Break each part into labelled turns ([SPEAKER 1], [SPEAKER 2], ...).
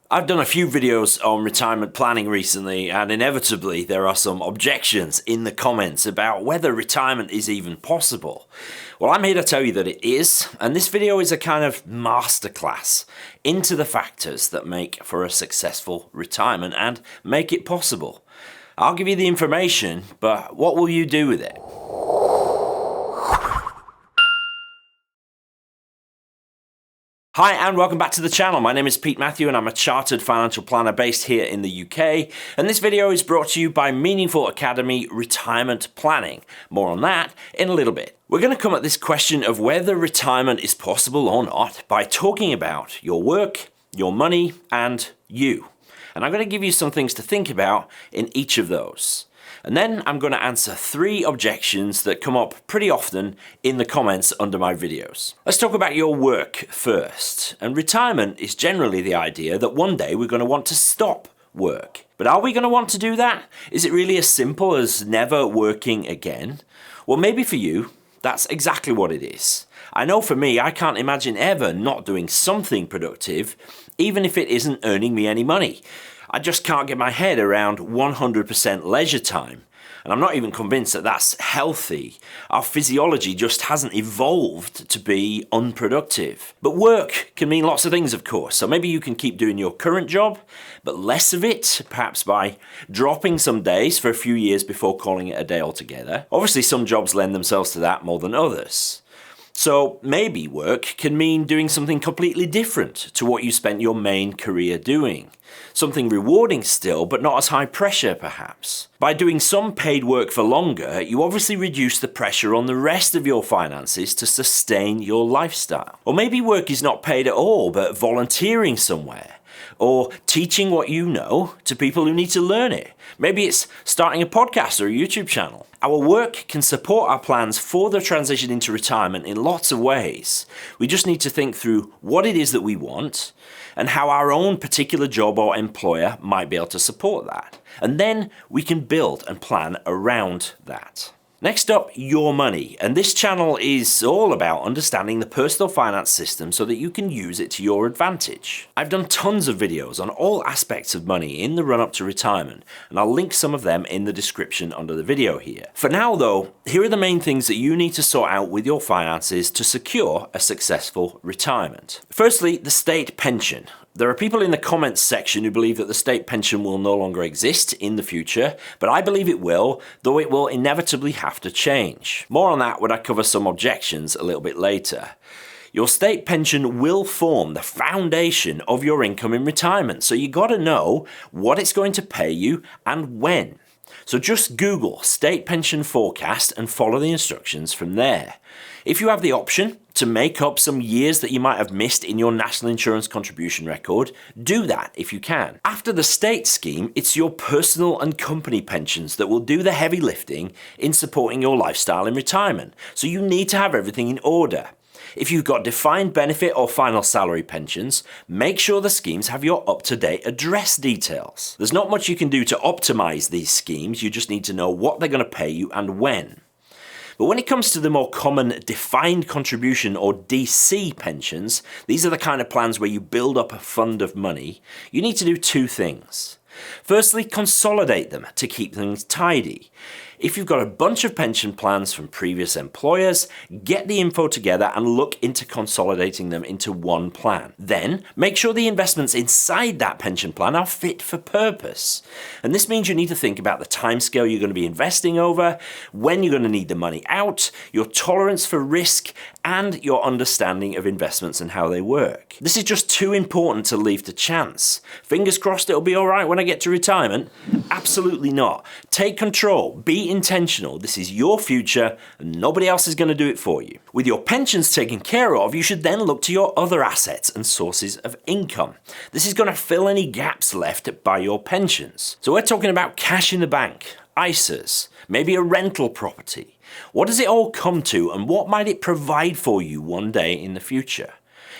[SPEAKER 1] I've done a few videos on retirement planning recently, and inevitably there are some objections in the comments about whether retirement is even possible. Well, I'm here to tell you that it is, and this video is a kind of masterclass into the factors that make for a successful retirement and make it possible. I'll give you the information, but what will you do with it? Hi and welcome back to the channel. My name is Pete Matthew and I'm a chartered financial planner based here in the UK, and this video is brought to you by Meaningful Academy Retirement Planning. More on that in a little bit. We're going to come at this question of whether retirement is possible or not by talking about your work, your money and you. And I'm going to give you some things to think about in each of those. And then I'm going to answer 3 objections that come up pretty often in the comments under my videos. Let's talk about your work first. And retirement is generally the idea that one day we're going to want to stop work. But are we going to want to do that? Is it really as simple as never working again? Well, maybe for you, that's exactly what it is. I know for me, I can't imagine ever not doing something productive, even if it isn't earning me any money. I just can't get my head around 100% leisure time. And I'm not even convinced that that's healthy. Our physiology just hasn't evolved to be unproductive. But work can mean lots of things, of course. So maybe you can keep doing your current job, but less of it, perhaps by dropping some days for a few years before calling it a day altogether. Obviously, some jobs lend themselves to that more than others. So maybe work can mean doing something completely different to what you spent your main career doing. Something rewarding still, but not as high pressure perhaps. By doing some paid work for longer, you obviously reduce the pressure on the rest of your finances to sustain your lifestyle. Or maybe work is not paid at all, but volunteering somewhere. Or teaching what you know to people who need to learn it. Maybe it's starting a podcast or a YouTube channel. Our work can support our plans for the transition into retirement in lots of ways. We just need to think through what it is that we want and how our own particular job or employer might be able to support that. And then we can build and plan around that. Next up, your money. And this channel is all about understanding the personal finance system so that you can use it to your advantage. I've done tons of videos on all aspects of money in the run-up to retirement, and I'll link some of them in the description under the video here. For now though, here are the main things that you need to sort out with your finances to secure a successful retirement. Firstly, the state pension. There are people in the comments section who believe that the state pension will no longer exist in the future, but I believe it will, though it will inevitably have to change. More on that when I cover some objections a little bit later. Your state pension will form the foundation of your income in retirement, so you gotta know what it's going to pay you and when. So just Google state pension forecast and follow the instructions from there. If you have the option to make up some years that you might have missed in your national insurance contribution record, do that if you can. After the state scheme, it's your personal and company pensions that will do the heavy lifting in supporting your lifestyle in retirement. So you need to have everything in order. If you've got defined benefit or final salary pensions, make sure the schemes have your up-to-date address details. There's not much you can do to optimize these schemes, you just need to know what they're going to pay you and when. But when it comes to the more common defined contribution or DC pensions, these are the kind of plans where you build up a fund of money, you need to do 2 things. Firstly, consolidate them to keep things tidy. If you've got a bunch of pension plans from previous employers, get the info together and look into consolidating them into one plan. Then, make sure the investments inside that pension plan are fit for purpose. And this means you need to think about the timescale you're going to be investing over, when you're going to need the money out, your tolerance for risk, and your understanding of investments and how they work. This is just too important to leave to chance. Fingers crossed it'll be all right when I get to retirement? Absolutely not. Take control. Be intentional. This is your future and nobody else is going to do it for you. With your pensions taken care of, you should then look to your other assets and sources of income. This is going to fill any gaps left by your pensions. So we're talking about cash in the bank, ISAs, maybe a rental property. What does it all come to and what might it provide for you one day in the future?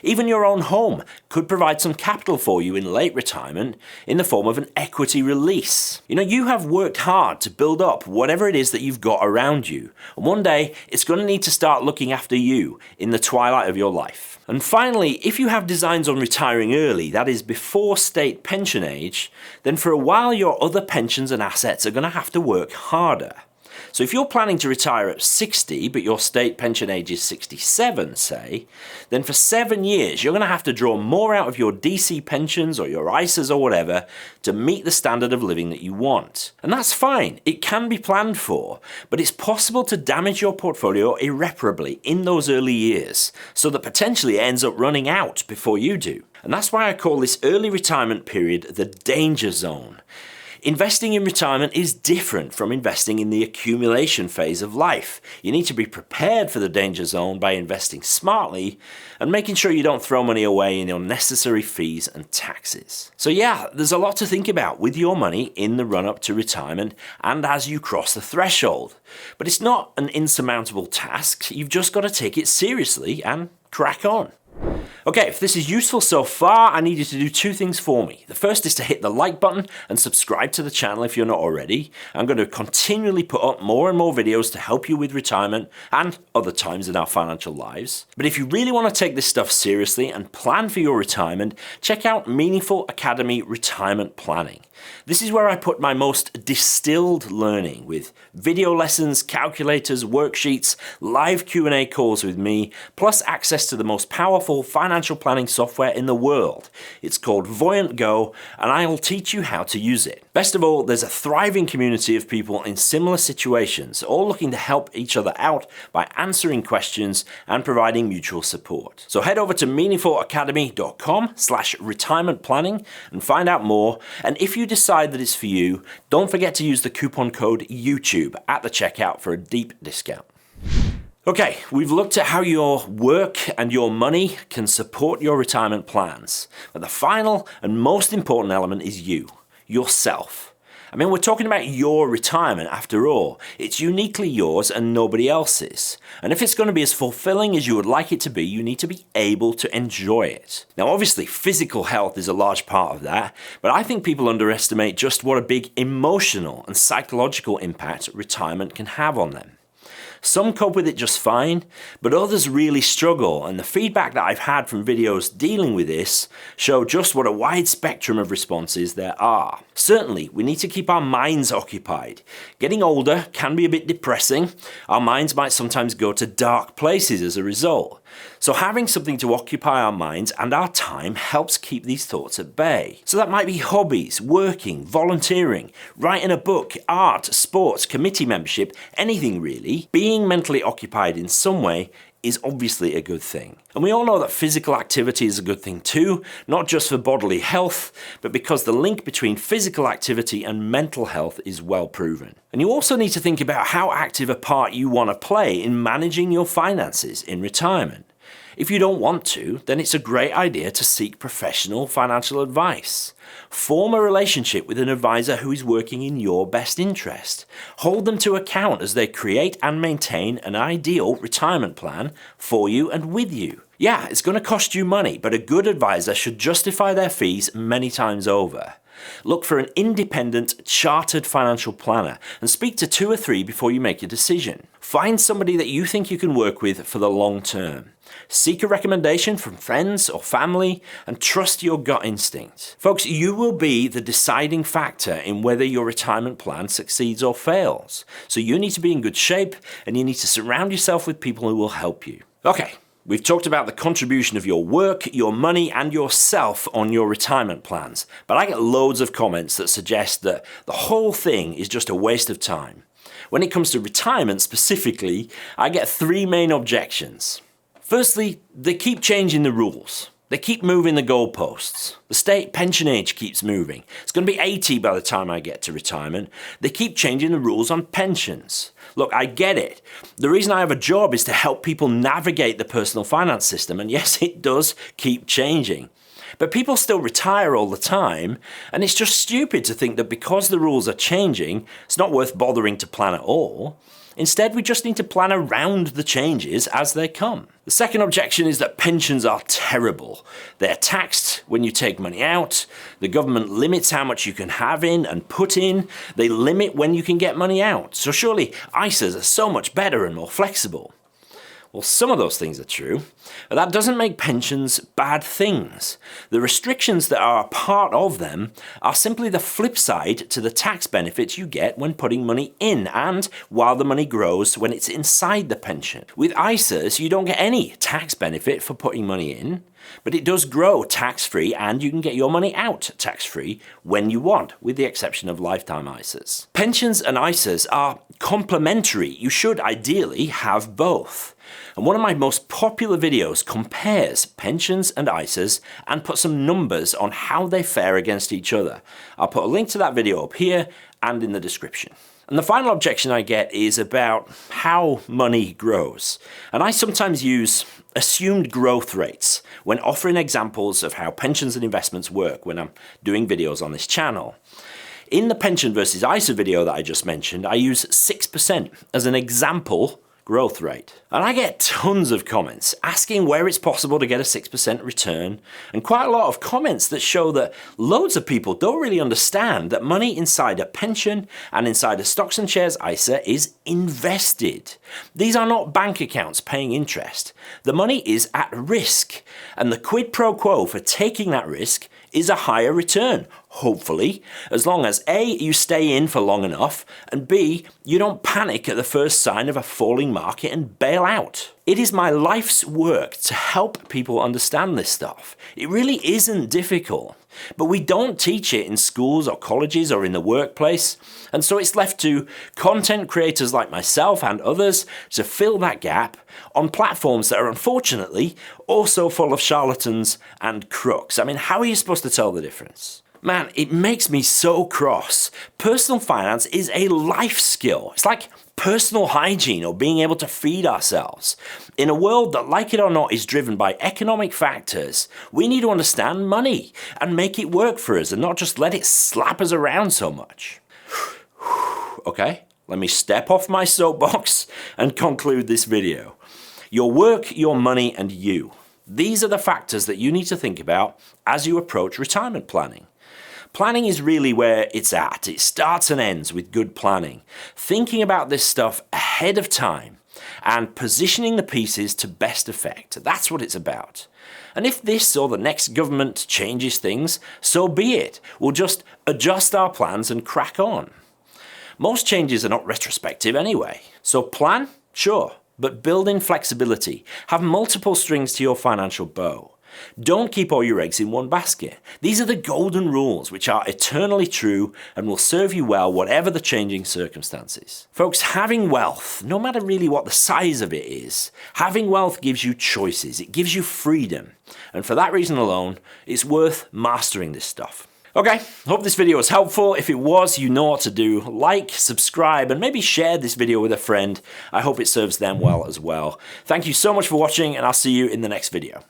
[SPEAKER 1] Even your own home could provide some capital for you in late retirement in the form of an equity release. You have worked hard to build up whatever it is that you've got around you, and one day it's going to need to start looking after you in the twilight of your life. And finally, if you have designs on retiring early, that is before state pension age, then for a while your other pensions and assets are going to have to work harder. So if you're planning to retire at 60, but your state pension age is 67, say, then for 7 years, you're going to have to draw more out of your DC pensions or your ISAs or whatever to meet the standard of living that you want. And that's fine. It can be planned for, but it's possible to damage your portfolio irreparably in those early years, so that potentially it ends up running out before you do. And that's why I call this early retirement period the danger zone. Investing in retirement is different from investing in the accumulation phase of life. You need to be prepared for the danger zone by investing smartly and making sure you don't throw money away in unnecessary fees and taxes. So yeah, there's a lot to think about with your money in the run-up to retirement and as you cross the threshold. But it's not an insurmountable task. You've just got to take it seriously and crack on. Okay, if this is useful so far, I need you to do two things for me. The first is to hit the like button and subscribe to the channel if you're not already. I'm going to continually put up more and more videos to help you with retirement and other times in our financial lives. But if you really want to take this stuff seriously and plan for your retirement, check out Meaningful Academy Retirement Planning. This is where I put my most distilled learning with video lessons, calculators, worksheets, live Q&A calls with me, plus access to the most powerful financial planning software in the world. It's called Voyant Go, and I'll teach you how to use it. Best of all, there's a thriving community of people in similar situations, all looking to help each other out by answering questions and providing mutual support. So head over to meaningfulacademy.com/retirement planning and find out more. And if you decide that it's for you, don't forget to use the coupon code YouTube at the checkout for a deep discount. Okay, we've looked at how your work and your money can support your retirement plans. But the final and most important element is you, yourself. I mean, we're talking about your retirement after all. It's uniquely yours and nobody else's. And if it's going to be as fulfilling as you would like it to be, you need to be able to enjoy it. Now, obviously, physical health is a large part of that, but I think people underestimate just what a big emotional and psychological impact retirement can have on them. Some cope with it just fine, but others really struggle, and the feedback that I've had from videos dealing with this show just what a wide spectrum of responses there are. Certainly, we need to keep our minds occupied. Getting older can be a bit depressing. Our minds might sometimes go to dark places as a result. So having something to occupy our minds and our time helps keep these thoughts at bay. So that might be hobbies, working, volunteering, writing a book, art, sports, committee membership, anything really. Being mentally occupied in some way is obviously a good thing. And we all know that physical activity is a good thing too, not just for bodily health, but because the link between physical activity and mental health is well proven. And you also need to think about how active a part you want to play in managing your finances in retirement. If you don't want to, then it's a great idea to seek professional financial advice. Form a relationship with an advisor who is working in your best interest. Hold them to account as they create and maintain an ideal retirement plan for you and with you. Yeah, it's going to cost you money, but a good advisor should justify their fees many times over. Look for an independent, chartered financial planner and speak to 2 or 3 before you make your decision. Find somebody that you think you can work with for the long term. Seek a recommendation from friends or family and trust your gut instinct. Folks, you will be the deciding factor in whether your retirement plan succeeds or fails. So you need to be in good shape and you need to surround yourself with people who will help you. Okay. We've talked about the contribution of your work, your money, and yourself on your retirement plans, but I get loads of comments that suggest that the whole thing is just a waste of time. When it comes to retirement specifically, I get 3 main objections. Firstly, they keep changing the rules. They keep moving the goalposts. The state pension age keeps moving. It's going to be 80 by the time I get to retirement. They keep changing the rules on pensions. Look, I get it. The reason I have a job is to help people navigate the personal finance system, and yes, it does keep changing. But people still retire all the time, and it's just stupid to think that because the rules are changing, it's not worth bothering to plan at all. Instead, we just need to plan around the changes as they come. The second objection is that pensions are terrible. They're taxed when you take money out. The government limits how much you can have in and put in. They limit when you can get money out. So surely ISAs are so much better and more flexible. Well, some of those things are true, but that doesn't make pensions bad things. The restrictions that are a part of them are simply the flip side to the tax benefits you get when putting money in and while the money grows when it's inside the pension. With ISAs, you don't get any tax benefit for putting money in, but it does grow tax-free and you can get your money out tax-free when you want, with the exception of lifetime ISAs. Pensions and ISAs are complementary. You should ideally have both. And one of my most popular videos compares pensions and ISAs and puts some numbers on how they fare against each other. I'll put a link to that video up here and in the description. And the final objection I get is about how money grows. And I sometimes use assumed growth rates when offering examples of how pensions and investments work when I'm doing videos on this channel. In the pension versus ISA video that I just mentioned, I use 6% as an example growth rate. And I get tons of comments asking where it's possible to get a 6% return, and quite a lot of comments that show that loads of people don't really understand that money inside a pension and inside a stocks and shares ISA is invested. These are not bank accounts paying interest. The money is at risk, and the quid pro quo for taking that risk is a higher return, hopefully, as long as A, you stay in for long enough, and B, you don't panic at the first sign of a falling market and bail out. It is my life's work to help people understand this stuff. It really isn't difficult, but we don't teach it in schools or colleges or in the workplace, and so it's left to content creators like myself and others to fill that gap on platforms that are unfortunately also full of charlatans and crooks. I mean, how are you supposed to tell the difference? Man, it makes me so cross. Personal finance is a life skill. It's like personal hygiene or being able to feed ourselves. In a world that, like it or not, is driven by economic factors, we need to understand money and make it work for us and not just let it slap us around so much. Okay, let me step off my soapbox and conclude this video. Your work, your money, and you. These are the factors that you need to think about as you approach retirement planning. Planning is really where it's at. It starts and ends with good planning. Thinking about this stuff ahead of time and positioning the pieces to best effect. That's what it's about. And if this or the next government changes things, so be it. We'll just adjust our plans and crack on. Most changes are not retrospective anyway. So plan, sure, but build in flexibility. Have multiple strings to your financial bow. Don't keep all your eggs in one basket. These are the golden rules which are eternally true and will serve you well whatever the changing circumstances. Folks, having wealth, no matter really what the size of it is, having wealth gives you choices, it gives you freedom. And for that reason alone, it's worth mastering this stuff. Okay, hope this video was helpful. If it was, you know what to do. Like, subscribe, and maybe share this video with a friend. I hope it serves them well as well. Thank you so much for watching, and I'll see you in the next video.